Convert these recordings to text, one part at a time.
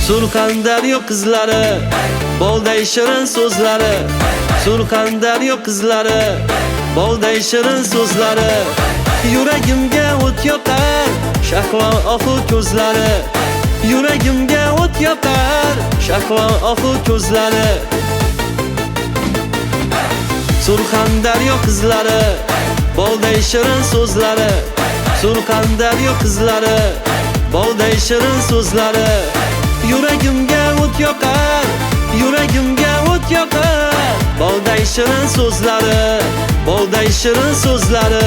Surxondaryo qizlari, bolday shirin so'zlari. Surxondaryo qizlari, bolday shirin so'zlari. Yuragimga o't yoqar, shahlo ohu ko'zlari. Yuragimga o't yoqar, shahlo ohu ko'zlari. Surxondaryo qizlari, bolday shirin so'zlari. Surxondaryo qizlari, bolday shirin so'zlari. Yuragimga o't yoqar, yuragimga o't yoqar. Bolday shirin so'zlari, bolday shirin so'zlari.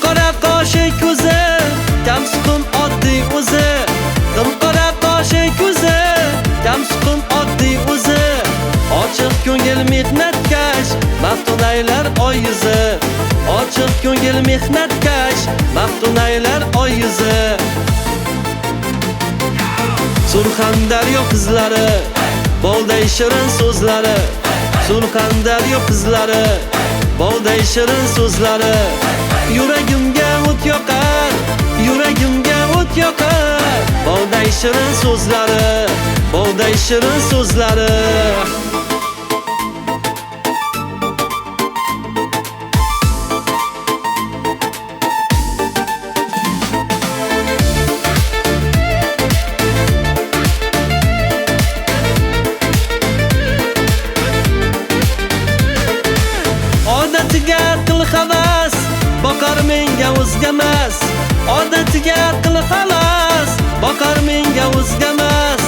Qora qoshi ko'zi, kamsuqum oddiy o'zi. Qora qoshi ko'zi, kamsuqum oddiy o'zi. Ochiq ko'ngil mehnatkash, maftunaylar oy yuzi. Ochiq ko'ngil mehnatkash, maftunaylar oy yuzi. Surxondaryo qizlari, bolday shirin so'zlari. Surxondaryo qizlari, bolday shirin so'zlari. Yuragimga o't yoqar, yuragimga o't yoqar. Bolday shirin so'zlari, bolday shirin so'zlari. Odatiga qil havas, boqar menga o'zgamas. Odatiga qil xalas, boqar menga o'zgamas.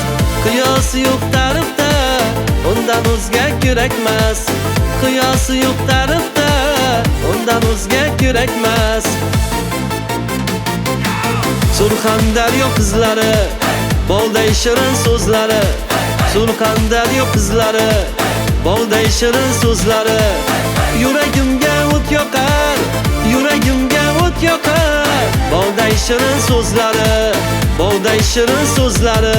Qiyosi yo'q tarifda, undan o'zga kerakmas. Qiyosi yo'q tarifda, undan o'zga kerakmas. Surxondaryo qizlari, bolday shirin so'zlari. Surxondaryo qizlari, bolday shirin so'zlari. Yuragimga o't yoqar, yuragimga o't yoqar. Bolday shirin so'zlari, bolday shirin so'zlari.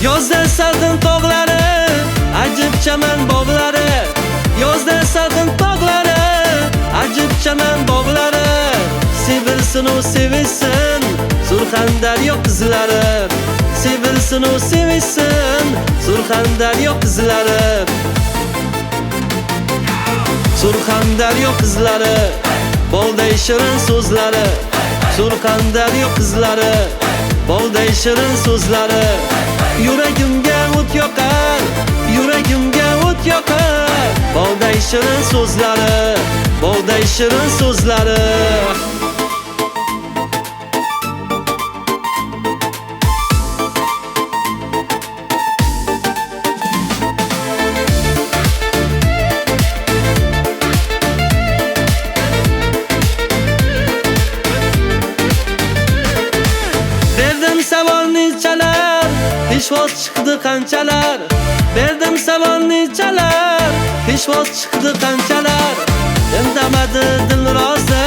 Yozda salqin tog'lari, ajib chaman bog'lari. Yozda salqin tog'lari, ajib chaman bog'lari. Sevilsin u sevilsin, Surxondaryo qizlari. Sevilsin u sevilsin, Surxondaryo qizlari. Surxondaryo qizlari, bolday shirin so'zlari. Surxondaryo qizlari, bolday shirin so'zlari. Yuragimga o't yoqar, yuragimga o't yoqar. Bolday shirin so'zlari, bolday shirin so'zlari. Berdim savolni chalar, peshvoz chiqdi qanchalar. Berdim savolni chalar, peshvoz chiqdi qanchalar. Indamadi dil rozi,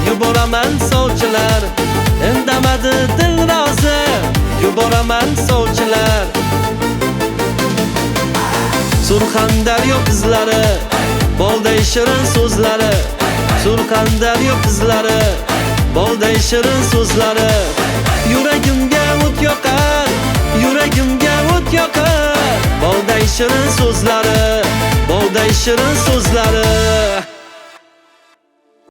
yuboraman sovchilar. Indamadi dil rozi, yuboraman sovchilar. Surxondaryo qizlari, bolday shirin so'zlari. Surxondaryo qizlari, bolday shirin so'zlari. Yuragimga o't yoqar, yuragimga o't yoqar. Bolday shirin so'zlari, bolday shirin so'zlari.